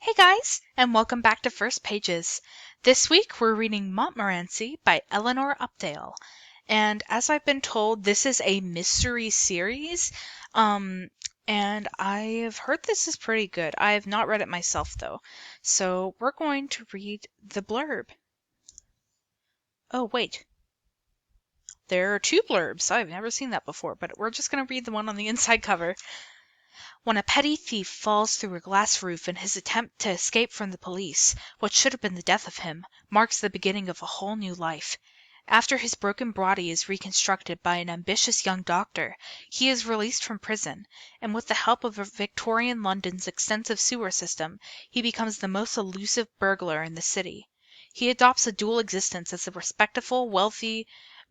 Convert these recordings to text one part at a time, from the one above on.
Hey guys, and welcome back to First Pages. This week we're reading Montmorency by Eleanor Updale. And as I've been told, this is a mystery series. Um, and I've heard this is pretty good. I have not read it myself though. So we're going to read the blurb. Oh, wait. There are two blurbs. I've never seen that before, but we're just going to read the one on the inside cover. When a petty thief falls through a glass roof in his attempt to escape from the police, what should have been the death of him marks the beginning of a whole new life. After his broken body is reconstructed by an ambitious young doctor, he is released from prison, and with the help of Victorian London's extensive sewer system, he becomes the most elusive burglar in the city. He adopts a dual existence as a respectable, wealthy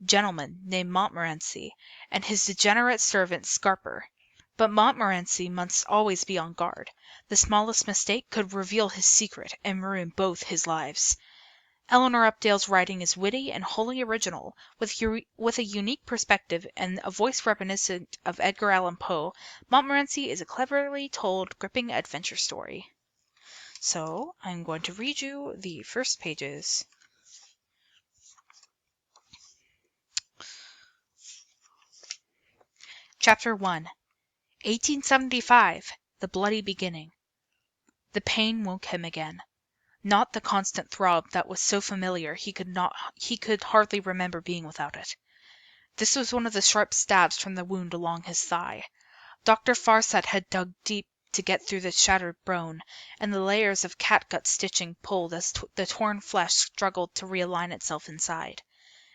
gentleman named Montmorency, and his degenerate servant Scarper. But Montmorency must always be on guard. The smallest mistake could reveal his secret and ruin both his lives. Eleanor Updale's writing is witty and wholly original, with a unique perspective and a voice reminiscent of Edgar Allan Poe. Montmorency is a cleverly told, gripping adventure story. So, I'm going to read you the first pages. Chapter 1. 1875. The Bloody Beginning. The pain woke him again. Not the constant throb that was so familiar he could hardly remember being without it. This was one of the sharp stabs from the wound along his thigh. Dr. Farset had dug deep to get through the shattered bone, and the layers of catgut stitching pulled as the torn flesh struggled to realign itself inside.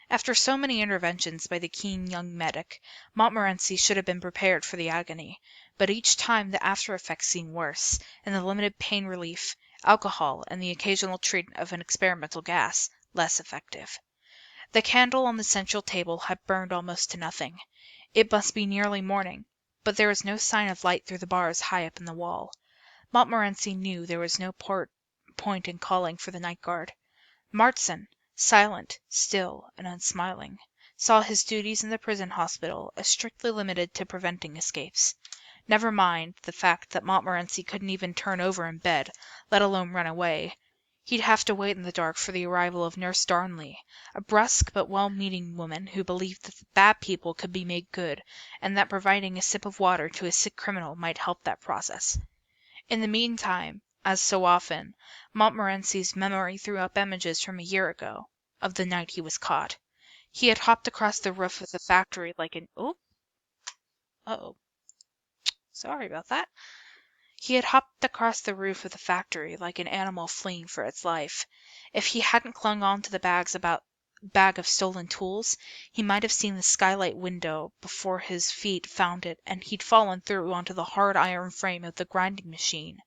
After so many interventions by the keen young medic, Montmorency should have been prepared for the agony, but each time the after-effects seemed worse, and the limited pain relief, alcohol, and the occasional treatment of an experimental gas, less effective. The candle on the central table had burned almost to nothing. It must be nearly morning, but there was no sign of light through the bars high up in the wall. Montmorency knew there was no point in calling for the night guard. Martson, silent, still, and unsmiling, saw his duties in the prison hospital as strictly limited to preventing escapes. Never mind the fact that Montmorency couldn't even turn over in bed, let alone run away. He'd have to wait in the dark for the arrival of Nurse Darnley, a brusque but well-meaning woman who believed that the bad people could be made good, and that providing a sip of water to a sick criminal might help that process. In the meantime, as so often, Montmorency's memory threw up images from a year ago, of the night he was caught. He had hopped across the roof of the factory like an sorry about that. He had hopped across the roof of the factory like an animal fleeing for its life. If he hadn't clung on to the bag of stolen tools, he might have seen the skylight window before his feet found it, and he'd fallen through onto the hard iron frame of the grinding machine.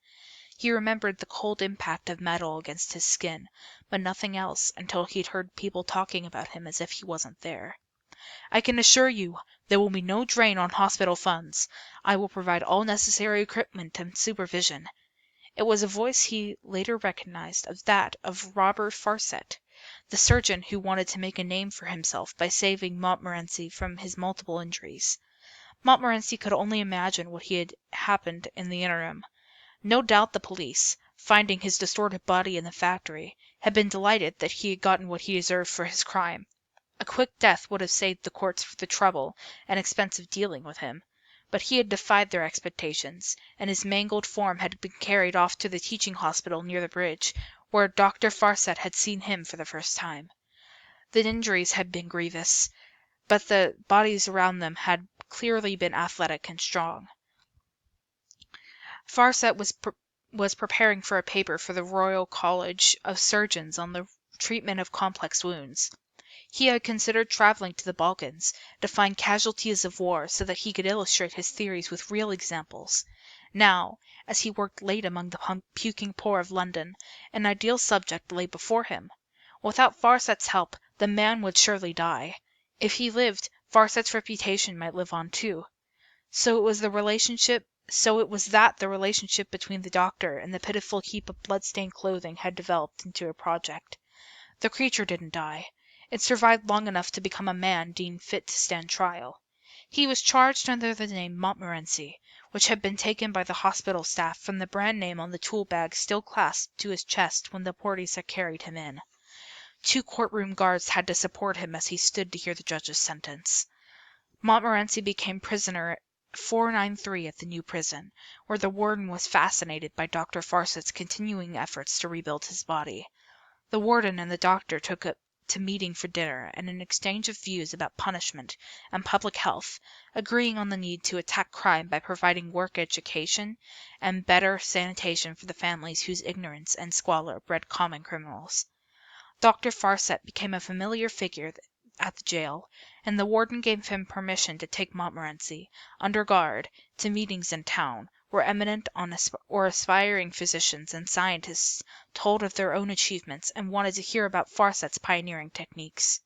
He remembered the cold impact of metal against his skin, but nothing else until he'd heard people talking about him as if he wasn't there. I can assure you there will be no drain on hospital funds. I will provide all necessary equipment and supervision. It was a voice he later recognized as that of Robert Farset, the surgeon who wanted to make a name for himself by saving Montmorency from his multiple injuries. Montmorency could only imagine what had happened in the interim. No doubt the police, finding his distorted body in the factory, had been delighted that he had gotten what he deserved for his crime. A quick death would have saved the courts the trouble and expense of dealing with him, but he had defied their expectations, and his mangled form had been carried off to the teaching hospital near the bridge, where Dr. Farset had seen him for the first time. The injuries had been grievous, but the bodies around them had clearly been athletic and strong. Farset was preparing for a paper for the Royal College of Surgeons on the treatment of complex wounds. He had considered traveling to the Balkans to find casualties of war so that he could illustrate his theories with real examples. Now, as he worked late among the puking poor of London, an ideal subject lay before him. Without Farset's help, the man would surely die. If he lived, Farset's reputation might live on too. So it was that the relationship between the doctor and the pitiful heap of blood-stained clothing had developed into a project. The creature didn't die. It survived long enough to become a man deemed fit to stand trial. He was charged under the name Montmorency, which had been taken by the hospital staff from the brand name on the tool bag still clasped to his chest when the porters had carried him in. 2 courtroom guards had to support him as he stood to hear the judge's sentence. Montmorency became prisoner 493 at the new prison, where the warden was fascinated by Dr. Farsett's continuing efforts to rebuild his body. The warden and the doctor took it to meeting for dinner and an exchange of views about punishment and public health, agreeing on the need to attack crime by providing work education and better sanitation for the families whose ignorance and squalor bred common criminals. Dr. Farsett became a familiar figure at the jail, and the warden gave him permission to take Montmorency, under guard, to meetings in town, where eminent or aspiring physicians and scientists told of their own achievements and wanted to hear about Farsett's pioneering techniques.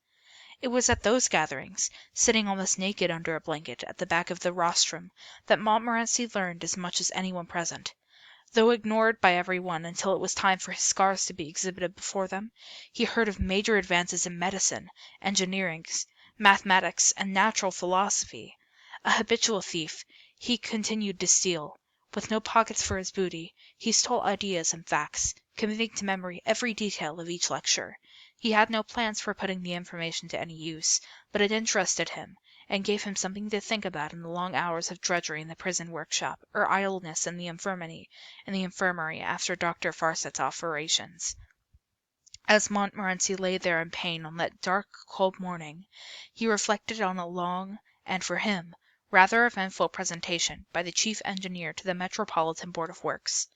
It was at those gatherings, sitting almost naked under a blanket at the back of the rostrum, that Montmorency learned as much as anyone present. Though ignored by everyone until it was time for his scars to be exhibited before them, he heard of major advances in medicine, engineering, mathematics, and natural philosophy. A habitual thief, he continued to steal. With no pockets for his booty, he stole ideas and facts, committing to memory every detail of each lecture. He had no plans for putting the information to any use, but it interested him, and gave him something to think about in the long hours of drudgery in the prison workshop, or idleness in the infirmary after Dr. Farsett's operations. As Montmorency lay there in pain on that dark, cold morning, he reflected on a long, and for him, rather eventful presentation by the chief engineer to the Metropolitan Board of Works.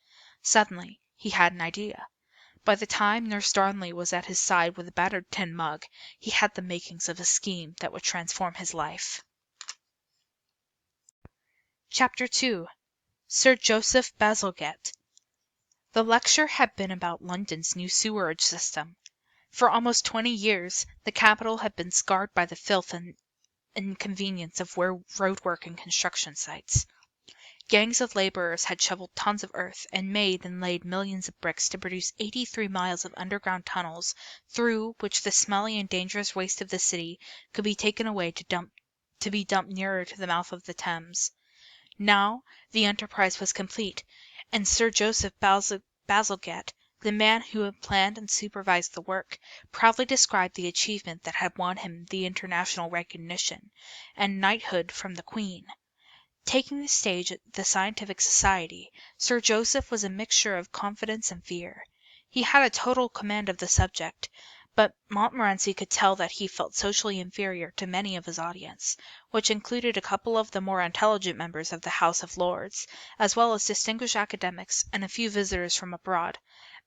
Suddenly, he had an idea. By the time Nurse Darnley was at his side with a battered tin mug, he had the makings of a scheme that would transform his life. Chapter 2. Sir Joseph Bazalgette. The lecture had been about London's new sewerage system. For almost 20 years, the capital had been scarred by the filth and inconvenience of roadwork and construction sites. Gangs of laborers had shoveled tons of earth and made and laid millions of bricks to produce 83 miles of underground tunnels through which the smelly and dangerous waste of the city could be taken away to be dumped nearer to the mouth of the Thames. Now the enterprise was complete, and Sir Joseph Bazalgette, the man who had planned and supervised the work, proudly described the achievement that had won him the international recognition and knighthood from the Queen. Taking the stage at the Scientific Society, Sir Joseph was a mixture of confidence and fear. He had a total command of the subject, but Montmorency could tell that he felt socially inferior to many of his audience, which included a couple of the more intelligent members of the House of Lords, as well as distinguished academics and a few visitors from abroad.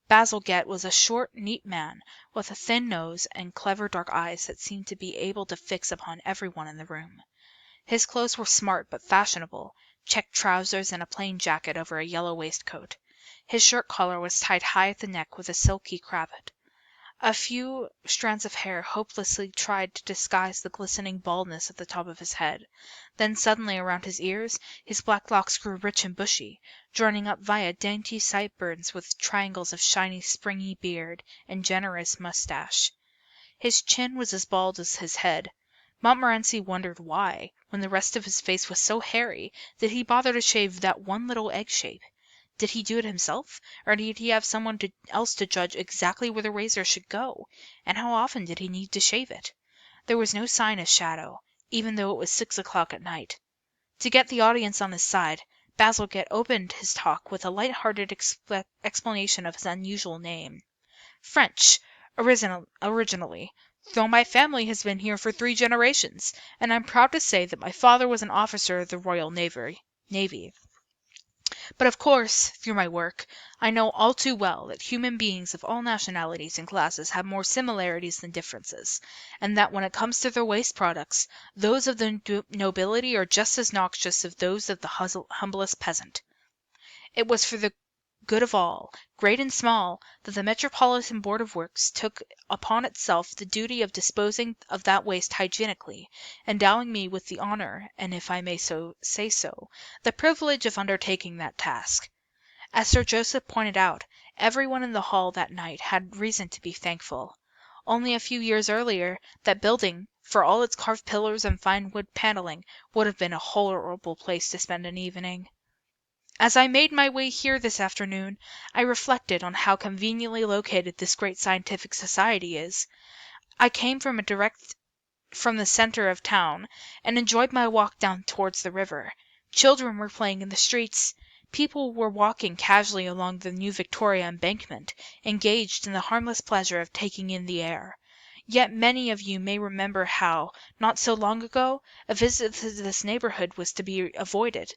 Bazalgette was a short, neat man, with a thin nose and clever dark eyes that seemed to be able to fix upon everyone in the room. His clothes were smart but fashionable, checked trousers and a plain jacket over a yellow waistcoat. His shirt collar was tied high at the neck with a silky cravat. A few strands of hair hopelessly tried to disguise the glistening baldness at the top of his head. Then suddenly around his ears his black locks grew rich and bushy, joining up via dainty sideburns with triangles of shiny springy beard and generous moustache. His chin was as bald as his head. Montmorency wondered why, when the rest of his face was so hairy, did he bother to shave that one little egg shape. Did he do it himself, or did he have someone else to judge exactly where the razor should go, and how often did he need to shave it? There was no sign of Shadow, even though it was 6 o'clock at night. To get the audience on his side, Bazalgette opened his talk with a light-hearted explanation of his unusual name. French, originally, though my family has been here for 3 generations, and I'm proud to say that my father was an officer of the Royal Navy. But of course, through my work, I know all too well that human beings of all nationalities and classes have more similarities than differences, and that when it comes to their waste products, those of the nobility are just as noxious as those of the humblest peasant. It was for the good of all, great and small, that the Metropolitan Board of Works took upon itself the duty of disposing of that waste hygienically, endowing me with the honor, and if I may so say so, the privilege of undertaking that task. As Sir Joseph pointed out, everyone in the hall that night had reason to be thankful. Only a few years earlier, that building, for all its carved pillars and fine wood panelling, would have been a horrible place to spend an evening. As I made my way here this afternoon, I reflected on how conveniently located this great scientific society is. I came direct from the center of town, and enjoyed my walk down towards the river. Children were playing in the streets. People were walking casually along the new Victoria Embankment, engaged in the harmless pleasure of taking in the air. Yet many of you may remember how, not so long ago, a visit to this neighborhood was to be avoided.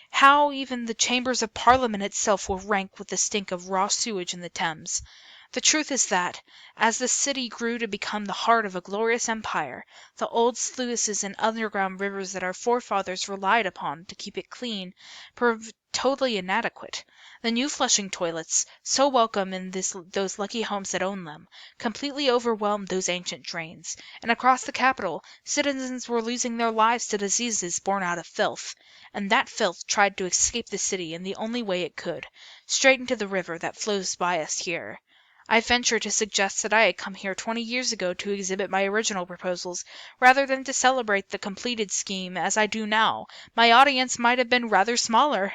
How even the Chambers of Parliament itself were rank with the stink of raw sewage in the Thames. The truth is that, as the city grew to become the heart of a glorious empire, the old sluices and underground rivers that our forefathers relied upon to keep it clean proved totally inadequate. The new flushing toilets, so welcome in those lucky homes that own them, completely overwhelmed those ancient drains, and across the capital citizens were losing their lives to diseases born out of filth. And that filth tried to escape the city in the only way it could, straight into the river that flows by us here. I venture to suggest that I had come here 20 years ago to exhibit my original proposals, rather than to celebrate the completed scheme as I do now. My audience might have been rather smaller.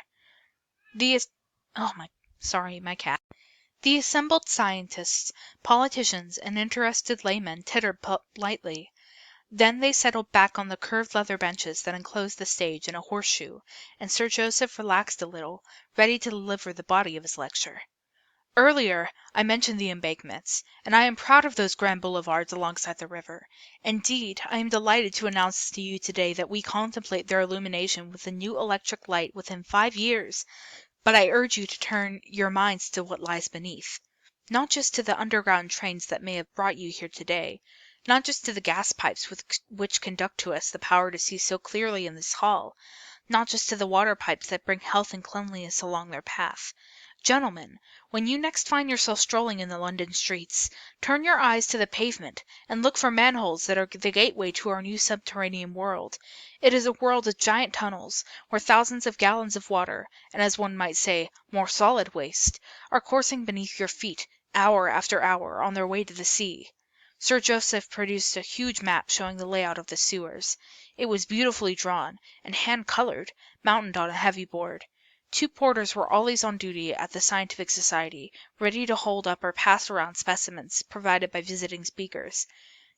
The as- oh my sorry, my cat. The assembled scientists, politicians, and interested laymen tittered politely. Then they settled back on the curved leather benches that enclosed the stage in a horseshoe, and Sir Joseph relaxed a little, ready to deliver the body of his lecture. Earlier, I mentioned the embankments, and I am proud of those grand boulevards alongside the river. Indeed, I am delighted to announce to you today that we contemplate their illumination with a new electric light within 5 years. But I urge you to turn your minds to what lies beneath. Not just to the underground trains that may have brought you here today, not just to the gas pipes which conduct to us the power to see so clearly in this hall, not just to the water pipes that bring health and cleanliness along their path. Gentlemen, when you next find yourself strolling in the London streets, turn your eyes to the pavement and look for manholes that are the gateway to our new subterranean world. It is a world of giant tunnels, where thousands of gallons of water, and as one might say, more solid waste, are coursing beneath your feet, hour after hour, on their way to the sea. Sir Joseph produced a huge map showing the layout of the sewers. It was beautifully drawn, and hand-colored, mounted on a heavy board. 2 porters were always on duty at the Scientific Society, ready to hold up or pass around specimens provided by visiting speakers.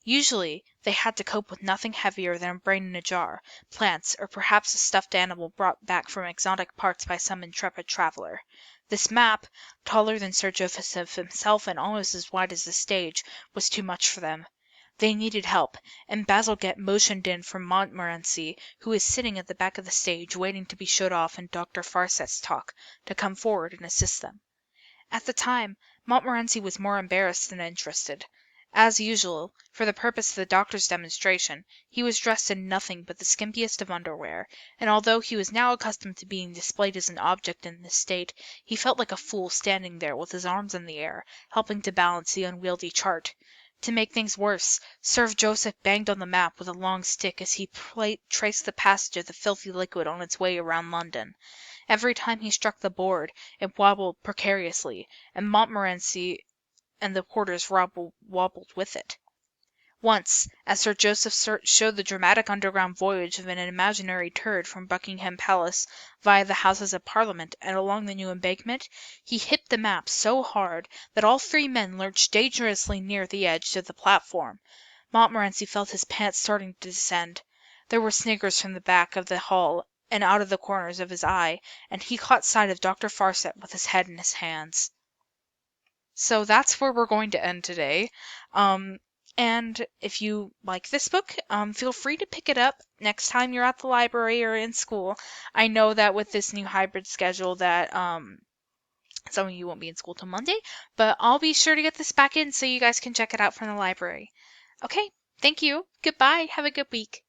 Usually, they had to cope with nothing heavier than a brain in a jar, plants, or perhaps a stuffed animal brought back from exotic parts by some intrepid traveler. This map, taller than Sir Joseph himself and almost as wide as the stage, was too much for them. They needed help, and Bazalgette motioned in for Montmorency, who was sitting at the back of the stage waiting to be showed off in Dr. Farset's talk, to come forward and assist them. At the time, Montmorency was more embarrassed than interested. As usual, for the purpose of the doctor's demonstration, he was dressed in nothing but the skimpiest of underwear, and although he was now accustomed to being displayed as an object in this state, he felt like a fool standing there with his arms in the air, helping to balance the unwieldy chart. To make things worse, Sir Joseph banged on the map with a long stick as he traced the passage of the filthy liquid on its way around London. Every time he struck the board, it wobbled precariously, and Montmorency and the porters wobbled with it. Once, as Sir Joseph showed the dramatic underground voyage of an imaginary turd from Buckingham Palace via the Houses of Parliament and along the new embankment, he hit the map so hard that all 3 men lurched dangerously near the edge of the platform. Montmorency felt his pants starting to descend. There were sniggers from the back of the hall and out of the corners of his eye, and he caught sight of Dr. Farset with his head in his hands. So that's where we're going to end today. And if you like this book, feel free to pick it up next time you're at the library or in school. I know that with this new hybrid schedule that some of you won't be in school till Monday, but I'll be sure to get this back in so you guys can check it out from the library. Okay, thank you. Goodbye. Have a good week.